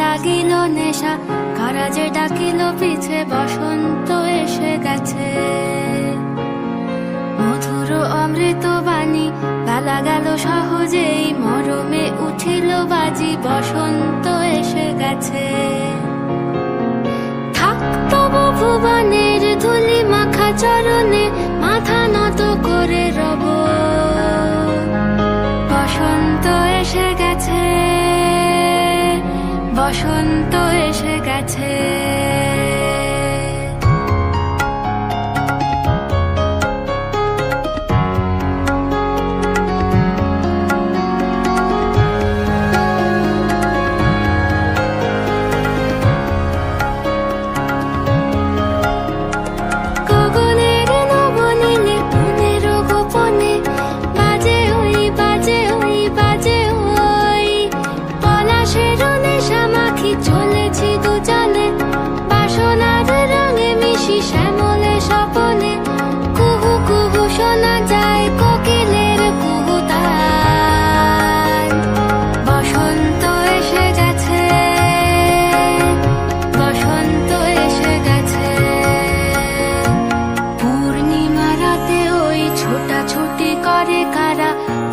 লাগিল নেশা, কারা যে ডাকিল পিছে, বসন্ত এসে গেছে। মধুর অমৃত বাণী, বেলা গেল সহজেই, মরমে উঠিল বাজি, বসন্ত এসে গেছে। থাক তবু ভুবনের ধুলি মাখা চরণে, মাথা নত করে রব। বসন্ত এসে গেছে, বসন্ত এসে গেছে।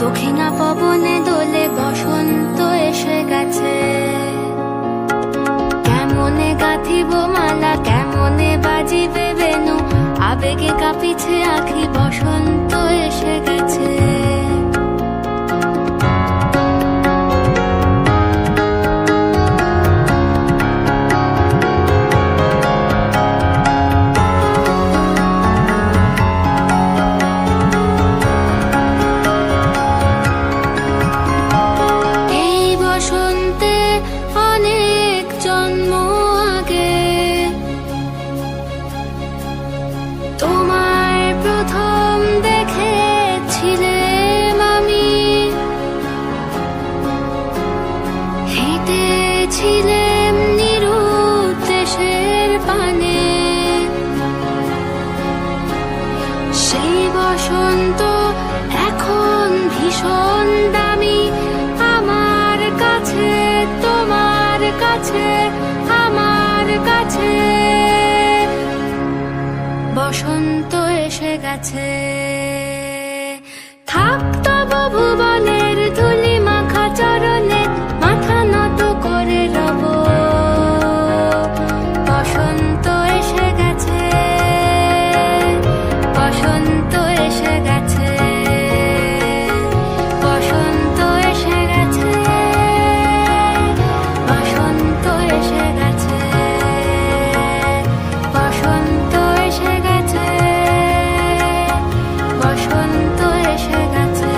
দক্ষিণা পবনে দোলে, বসন্ত এসে গেছে। কেমনে গাঁথিব মালা, কেমনে বাজিবে বেনু, আবেগে কাঁপিছে আঁখি, বসন্ত এসে গেছে। তোমায় প্রথম দেখেছিলাম আমি, হেঁটেছিলাম নিরুদ্দেশের পানে। সেই বসন্ত এখন ভীষণ দামি আমার কাছে, তোমার কাছে, আমার কাছে। বসন্ত এসে গেছে। থাক তবু ভুবনের ধুলি মাখা চরণে, মাথা নত করে রব। বসন্ত এসে গেছে, বসন্ত এসে গেছে, বসন্ত এসে গেছে, বসন্ত এসে গেছে, বসন্ত এসে গেছে, বসন্ত এসে গেছে।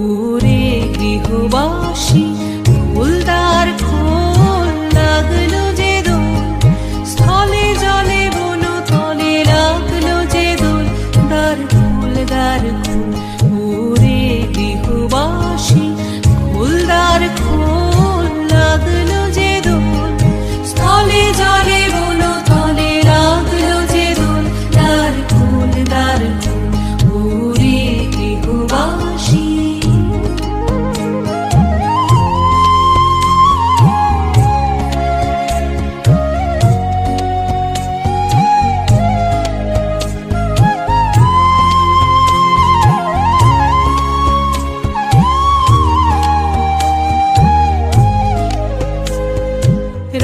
ওরে গৃহবাসী, ফুলদার খোল লাগলো যে দোল, স্থলে জলে বন তলে লাগলো যে দোল, দ্বার খোল দ্বার খোল। ওরে গৃহবাসী, ফুলদার খোল লাগলো যে দোল, স্থলে জলে বন তলে লাগলো যে দোল, দ্বার খোল দ্বার খোল। ওরে গৃহবাসী,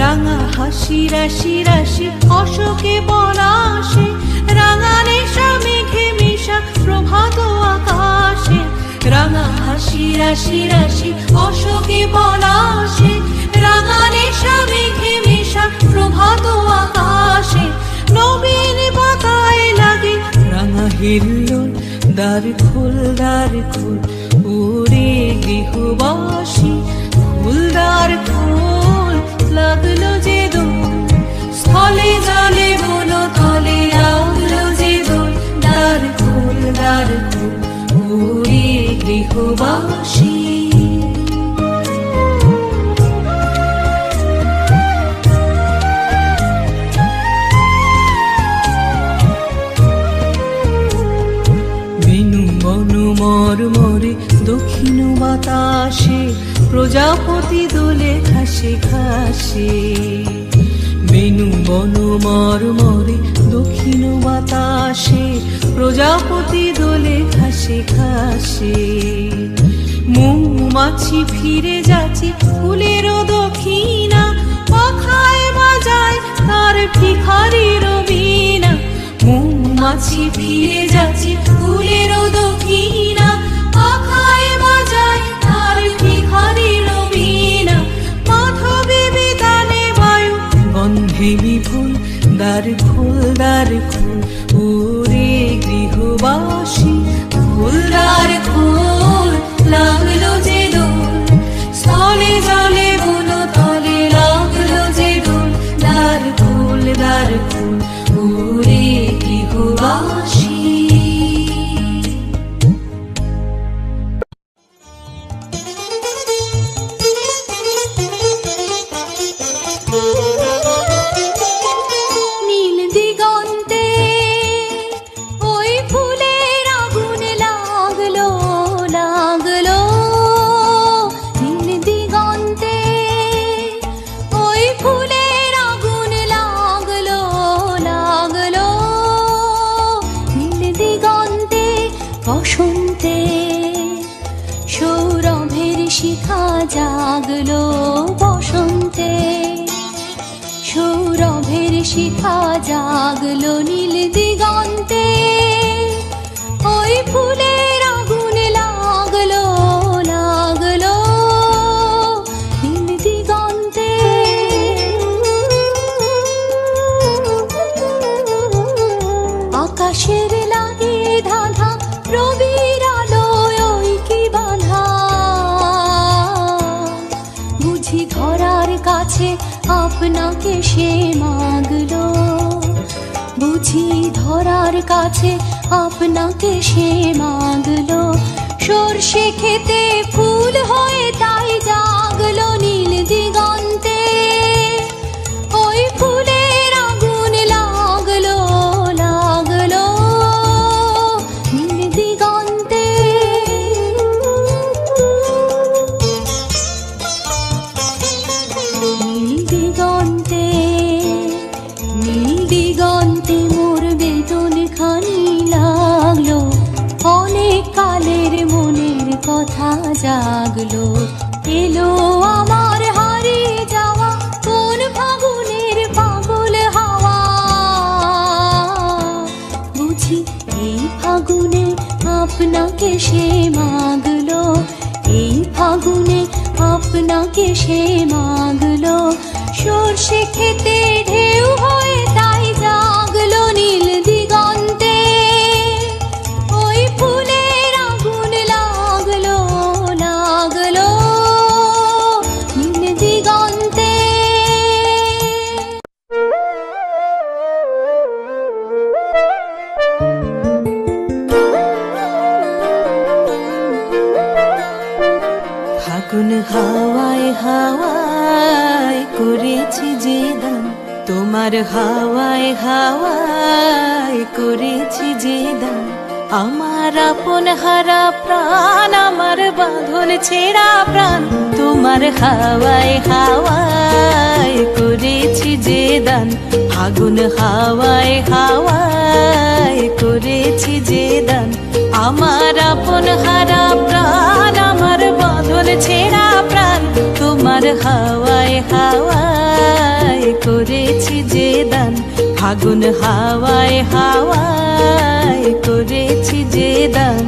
রাঙা হাসি রাশি রাশি অশোকে পলাশে, রাঙা নেশা মেঘে মিশা প্রভাত আকাশে। রাঙা হাসি রাশি রাশি অশোকে পলাশে, রাঙা নেশা মেঘে মিশা প্রভাত আকাশে। নবীন পাতায় লাগে রাঙা হিল্লোল, দ্বার খোল দ্বার খোল। ওরে গৃহবাসী, ফুলদার খোল লাগলো যে দোল, স্থলে জলে বন তলে লাগলো যে দোল, দ্বার খোল দ্বার খোল। গৃহবাসী। বেনু বনু মরমরে দক্ষিণ বাতাসে প্রজাপতি দোলে ঘাসে ঘাসে। বেনু বনু মরমরে দক্ষিণ বাতাসে প্রজাপতি দোলে ঘাসে ঘাসে। মৌমাছি ফিরে যাচ্ছে ফুলেরও দক্ষিণা, পাখায় বাজায় তার ভিখারির বীণা। মৌমাছি ফিরে যাচ্ছে ফুলেরও দক্ষিণা, পাখায় বাজায় তার ভিখারির বীণা। মাধবী বিতানে বায়ু গন্ধে বিপুল, দ্বার খোল দ্বার খোল ওরে গৃহবাসী। খোল দ্বার খোল, লাগলো যে দোল, স্থলে জলে বলো তলে লাগলো যে দোল। দ্বার খোল দ্বার খোল ওরে গৃহবাসী। নীল দিগন্তে ওই ফুলের আগুন লাগলো লাগলো। নীল দিগন্তে ওই ফুলের আগুন লাগলো লাগলো। নীল দিগন্তে বসন্তে সৌরভের শিখা জাগলো। বসন্তে সৌরভের শিখা জাগলো। নীল দিগন্তে ওই ফুলের আগুন লাগলো লাগলো। নীল দিগন্তে আকাশের লাগে ধাঁধা, রবির আলোয় ওই কি বাঁধা। বুঝি ধরার কাছে আপনাকে সে মাগলো। বুঝি ধরার কাছে আপনাকে সে মাগলো। সর্ষে খেতে ফুল হয়ে তাই জাগলো। নীল দিগন্তে ওই ফুলের আগুন লাগলো লাগলো। নীল দিগন্তে নীল দিগন্তে নীল দিগন্তে মোর বেদন খানি লাগলো। অনেক কালের মনের কথা জাগলো। এলো আমার হারিয়ে যাওয়া কোন ফাগুনের পাগল হাওয়া। বুঝি এই ফাগুনে আপনাকে সে মাগলো। এই ফাগুনে আপনাকে সে মাগলো। সর্ষে খেতে ঢেউ হয়ে তাই জাগলো। নীল দিগন্তে ওই ফুলের আগুন লাগলো লাগলো। নীল দিগন্তে ফাগুন হাওয়ায় হাওয়ায় করেছি যে দান, তোমার হাওয়ায় হাওয়ায় করেছি যে দান। আমার আপন হারা প্রাণ, আমার বাঁধন ছেঁড়া প্রাণ, তোমার হাওয়ায় হাওয়ায় করেছি যে দান। ফাগুন হাওয়ায় হাওয়ায় করেছি যে দান। আমার আপন হারা প্রাণ, আমার বাঁধন ছেঁড়া প্রাণ, তোমার হাওয়ায় হাওয়ায় করেছি যে দান। ফাগুন হাওয়ায় হাওয়ায় করেছি যে দান।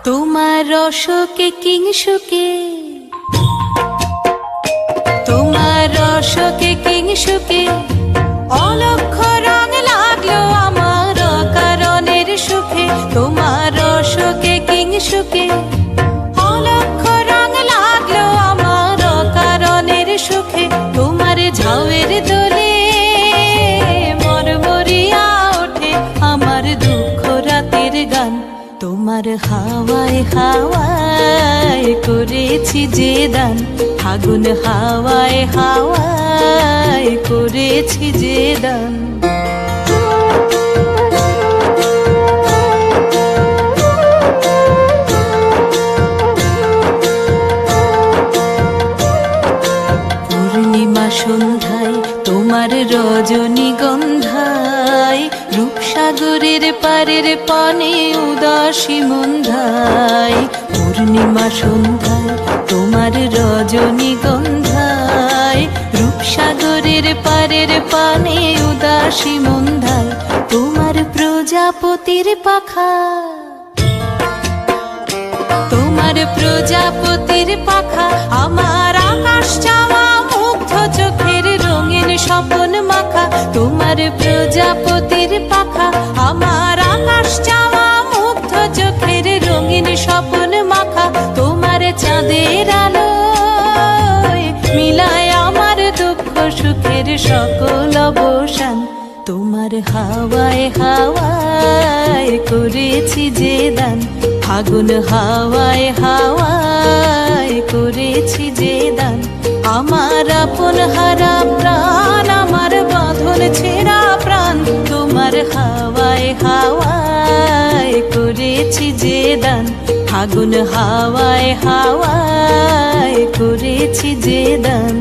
তোমার রসকে কিংসুকে, তোমার রসকে কিংসুকে অলক্ষ রং লাগলো আমার কারণে। কিংসুকে অলক্ষ রং লাগলো আমার অকারণের সুখে তোমার ঝাউয়ের দোলে মরমরিয়া ওঠে আমার দুঃখ রাতের গান তোমার হাওয়ায় হাওয়ায় করেছি যে দান ফাগুন হাওয়ায় হাওয়ায় করেছি যে দান পূর্ণিমা সন্ধ্যায় তোমার রজনীগন্ধায় রূপসাগরের পারের পানে উদাসী মন্ধায় পূর্ণিমা সন্ধ্যায় তোমার রজনীগন্ধায় রূপসাগরের পারের পানে উদাসী মন্ধায় তোমার প্রজাপতির পাখা তোমার প্রজাপতির পাখা আমার আকাশ চাওয়া মুগ্ধ চোখের রঙিন স্বপন মাখা তোমার প্রজাপতির পাখা আমার আকাশ চাওয়া মুগ্ধ চোখের রঙিন স্বপন মাখা তোমার চাঁদের আলো মিলায় আমার দুঃখ সুখের সকল অবসান তোমার হাওয়ায় হাওয়ায় করেছি যে দান ফাগুন হাওয়ায় হাওয়ায় করেছি যে দান আমার আপন হারা প্রাণ আমার বাঁধন ছেঁড়া প্রাণ তোমার হাওয়ায় হাওয়ায় করেছি যে দান ফাগুন হাওয়ায় হাওয়ায় করেছি যে দান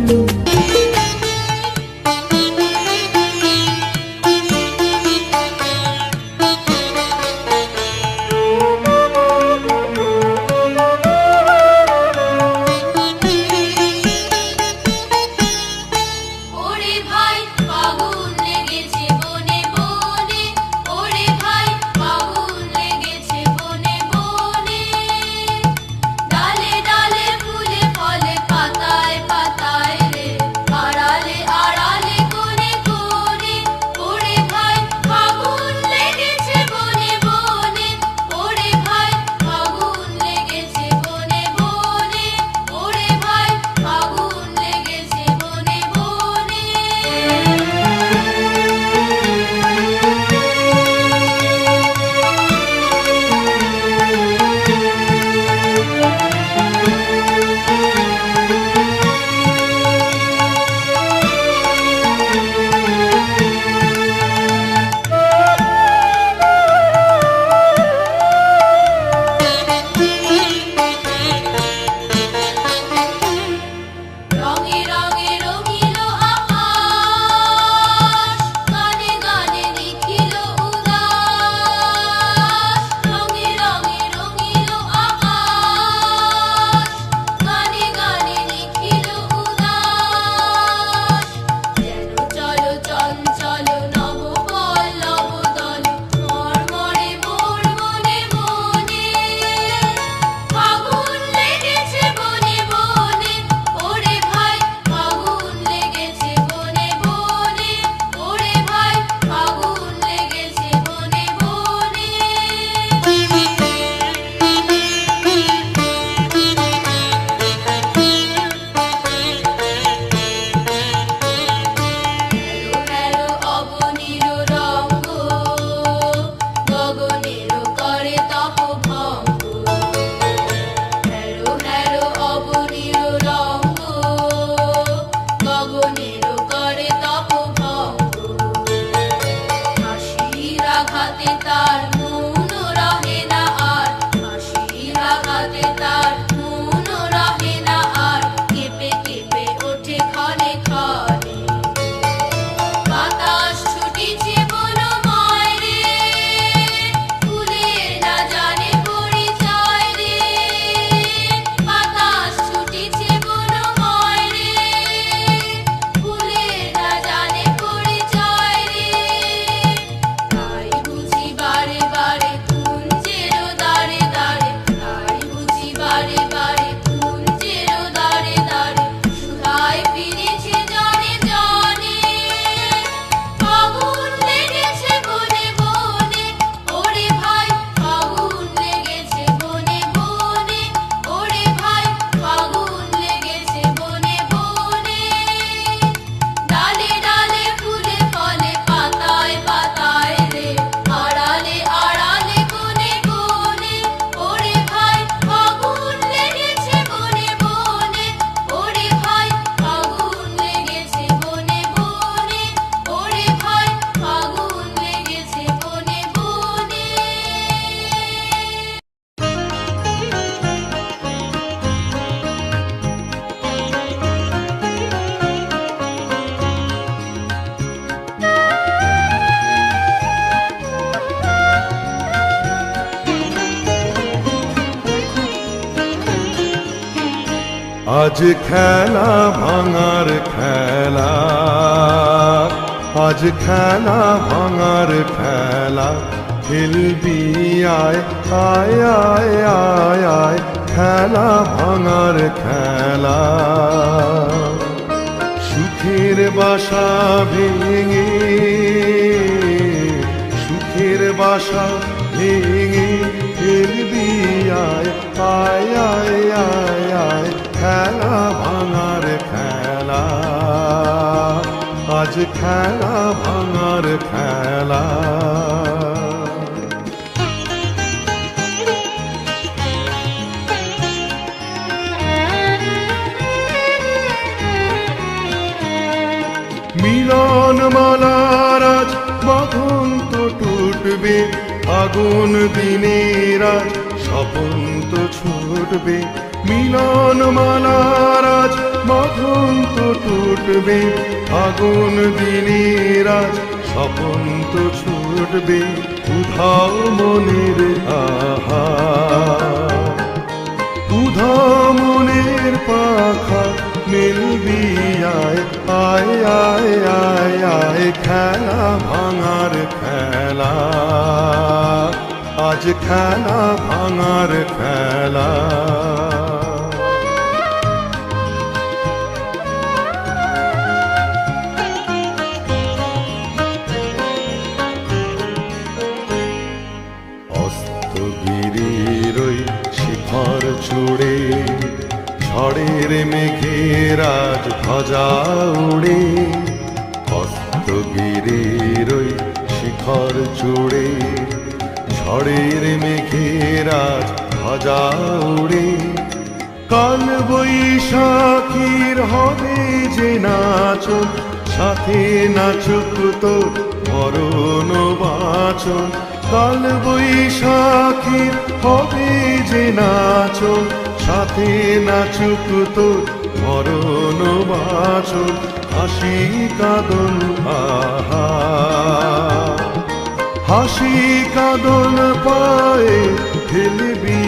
বারে আজ খেলা ভাঙার খেলা, আজ খেলা ভাঙার খেলা, খেলবি আয় আয় আয় আয় আয়, খেলা ভাঙার খেলা। সুখের বাসা ভেঙে, সুখের বাসা ভেঙে, খেলবি আয় আয় আয় আয় আয়, খেলা ভাঙার খেলা, আজ খেলা ভাঙার খেলা। মিলন মালার আজ বাঁধন তো টুটবে, আগুন দিনের আজ স্বপন তো ছুটবে। মিলন মালার আজ বাঁধন তো টুটবে, আগুন দিনের আজ স্বপন তো ছুটবে। উধাও মনের আহা, উধাও মনের পাখা, মিলবি আয় আয় আয় আয় আয়, খেলা ভাঙার খেলা, আজ খেলা ভাঙার খেলা। অস্তগিরির ওই শিখর চূড়ে, ঝড়ের মেঘের আজ ধ্বজা উড়ে। অস্তগিরির ওই শিখর চূড়ে, ঝড়ের মেঘের আজ ধ্বজা উড়ে। কাল বৈশাখীর হবে যে নাচন, সাথে নাচুক তোর মরণ বাঁচন। কাল বৈশাখীর হবে যে নাচন, সাথে নাচুক তোর মরণ বাঁচন। হাসি কাঁদন আহা, হাসি কাঁদন পায়ে, খেলবি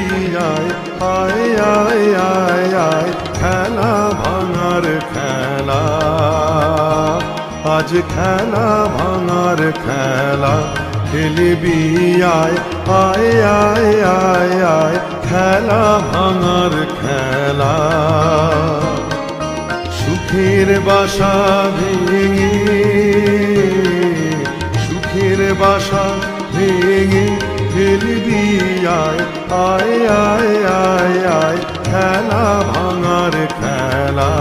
আয় আয় আয় আয় আয়, খেলা ভাঙার খেলা, আজ খেলা ভাঙার খেলা। খেলবি আয় আয় আয় আয় আয়, খেলা ভাঙার খেলা। সুখের বাসা ভেঙে, সুখের বাসা ভেঙে, খেলবি আয় আয় আয় আয় আয়, খেলা ভাঙার খেলা,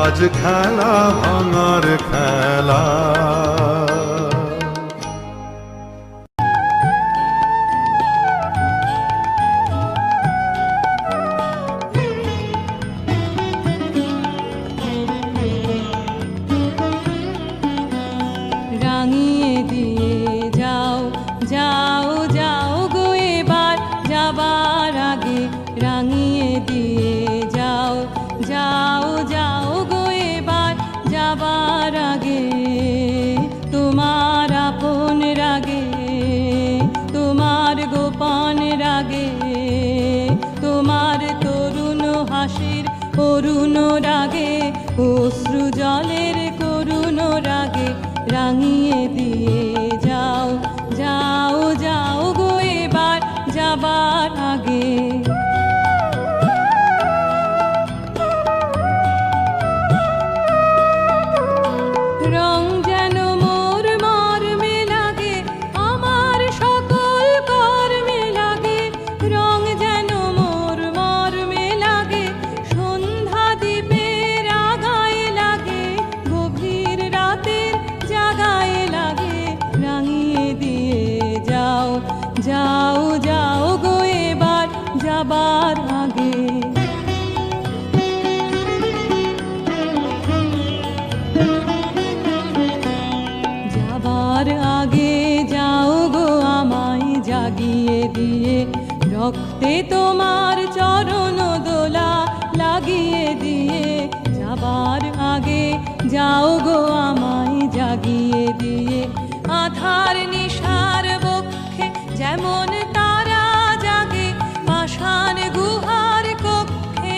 আজ খেলা ভাঙার খেলা। রাঙিয়ে দিয়ে যাও যাও যাও গো এবার, যাবার আগে রাঙিয়ে দিয়ে যাও যাও যাও গো এবার, যাবার আগে। তোমার আপন রাগে, তোমার গোপন রাগে, তোমার তরুণ হাসির করুণ রাগে, অশ্রু জলের করুণ রাগে, রাঙিয়ে দিয়ে যাও যাও যাও গো এবার, যাবার আগে। রং যেন মোর মর্মে লাগে, আমার সকল কর্মে লাগে। রং যেন মোর মর্মে লাগে, সন্ধ্যা দ্বীপের আগায় লাগে, গভীর রাতের জাগায় লাগে। রাঙিয়ে দিয়ে যাও যাও যাও গো এবার, যাবার আগে। যাবার আগে যাও গো আমায় জাগিয়ে দিয়ে, রক্তে তোমার চরণ দোলা লাগিয়ে দিয়ে। যাবার আগে যাও গো আমায় জাগিয়ে দিয়ে, আধার নিশার বক্ষে যেমন তারা জাগে, পাষাণ গুহার কক্ষে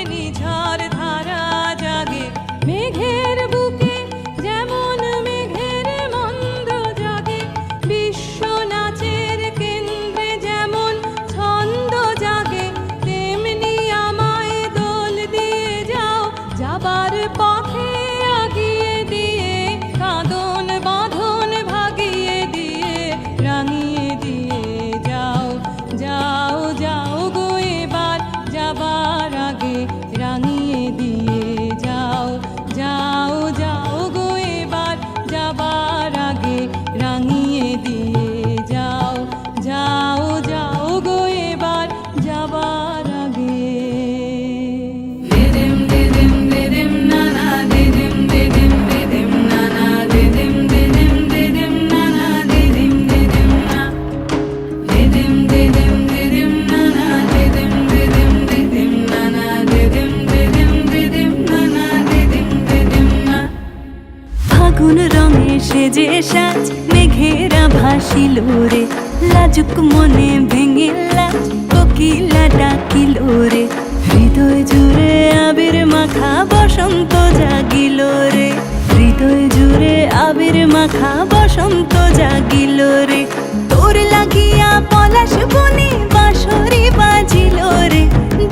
সাজ মেঘেরা ভাসিল রে, লাজুক মনে ভেঙে লাজ কোকিলা ডাকিল রে। হৃদয় জুড়ে আবির মাখা বসন্ত জাগিল রে, হৃদয় জুড়ে আবির মাখা বসন্ত জাগিল রে। তোর লাগিয়া পলাশ বনে বাঁশরি বাজিল রে,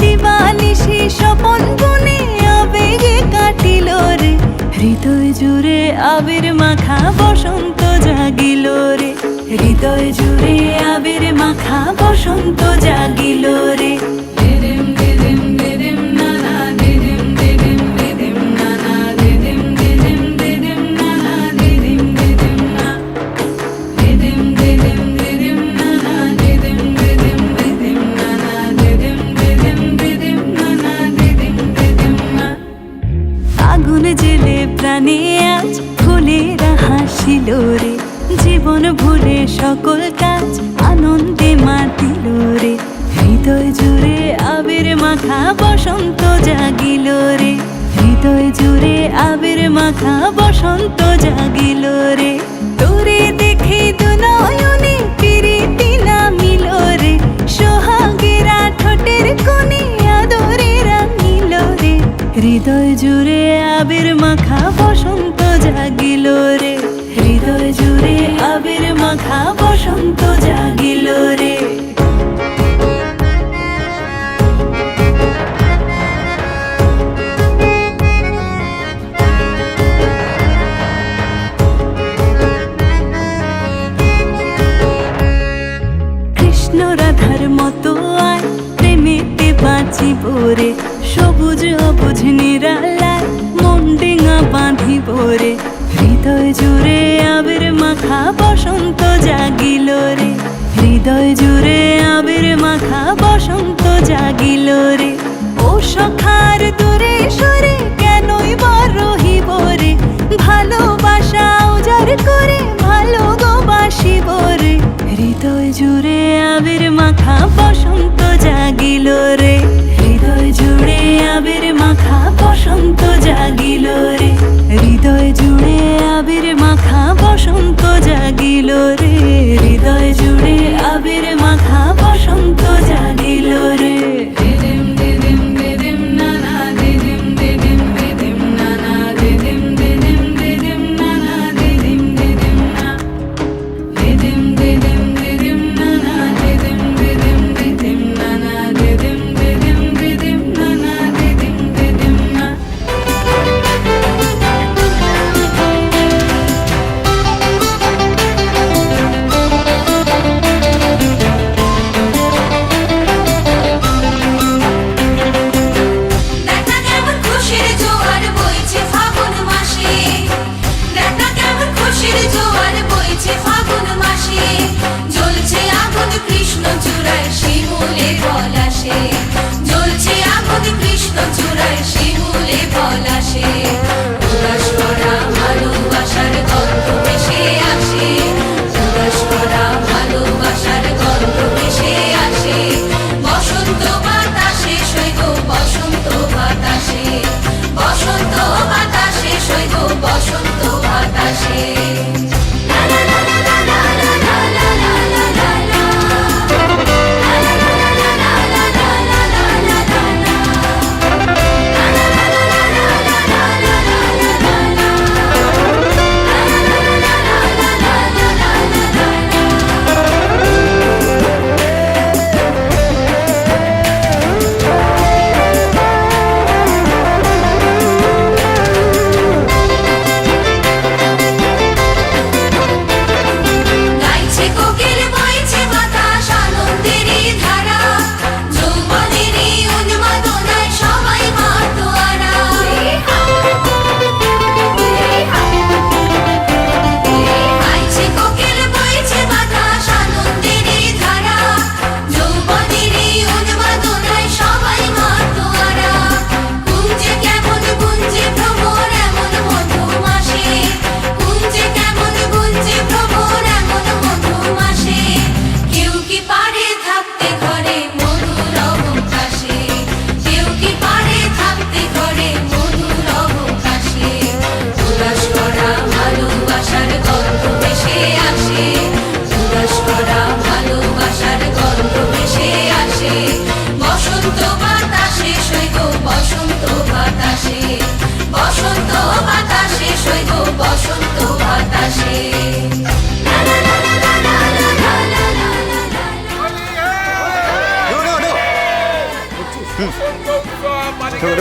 দিবানিশি স্বপন বনে আবেগে কাটিল রে। হৃদয় জুড়ে আবির মাখা বসন্ত জাগিল রে, হৃদয় জুড়ে আবির মাখা বসন্ত জাগিল রে। দিদিম দিদিম দিদিম নানা, দিদিম দিদিম দিদিম নানা, দিদিম দিদিম দিদিম নানা, দিদিম দিদিম না, দিদিম দিদিম দিদিম নানা, দিদিম দিদিম দিদিম নানা, দিদিম দিদিম দিদিম নানা, দিদিম দিদিম না। আগুন জেলে প্রাণে আজ ফুলেরা হাসিল রে, জীবন ভুলে সকল কাজ আনন্দে মাতিল রে। হৃদয় জুড়ে আবির মাখা বসন্ত জাগিল রে, হৃদয় জুড়ে আবির মাখা বসন্ত জাগিল রে। তোরে দেখে দু নয়নে প্রীতি নামিল রে, সোহাগেরা ঠোঁটের কোণে আদরে রাঙিল রে। হৃদয় জুড়ে আবির মাখা বসন্ত জাগিল রে, হৃদয় জুড়ে আবির মাখা বসন্ত জাগিল রে। কৃষ্ণ রাধার মতো আয় প্রেমেতে বাঁচিব রে, সবুজ অবুঝ নিরালায় মন ডিঙা বাঁধিব রে। হৃদয় জুড়ে আবির মাখা বসন্ত জাগিল রে, হৃদয় জুড়ে আবির মাখা বসন্ত জাগিল রে। ও সখার দূরে সরে কেনই বর রহিব রে, ভালোবাসা উজাড় করে ভালো গো বাসিব রে। হৃদয় জুড়ে আবির মাখা বসন্ত জাগিল রে, হৃদয় জুড়ে আবির মাখা বসন্ত জাগিল রে। হৃদয় জুড়ে আবির মাখা বসন্ত জাগিল রে, হৃদয় জুড়ে আবির মাখা বসন্ত জাগিল রে। দিদিম দিদিম দিদিম নানা, দিদিম দিদিম দিদিম নানা, দিদিম দিদিম দিদিম নানা, দিদিম দিদিম না, দিদিম দিদিম দিদিম নানা, দিদিম দিদিম দিদিম নানা, দিদিম দিদিম দিদিম নানা, দিদিম দিদিম না। দেখা কেমন খুশির জোয়ার বইছে ফাগুন মাসে, দেখা কেমন খুশির জোয়ার বইছে ফাগুন মাসে। জ্বলছে আগুন কৃষ্ণ চূড়ায় শিমুলে পলাশে, জ্বলছে আগুন কৃষ্ণ চূড়ায় শিমুলে পলাশে। উদাস করা ভালোবাসার গন্ধ ভেসে আসে, উদাস করা ভালোবাসার গন্ধ ভেসে আসে। বসন্ত বাতাসে সৈগ বসন্ত বাতাসে, বসন্ত বাতাসে সৈগ বসন্ত বাতাসে। লা লা লা লা লা লা লা লা লা লা লা। লা লা লা লা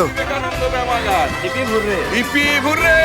বিবেকানন্দ ব্যায়ামাগার ইপি ভুরে ইপি হুররে!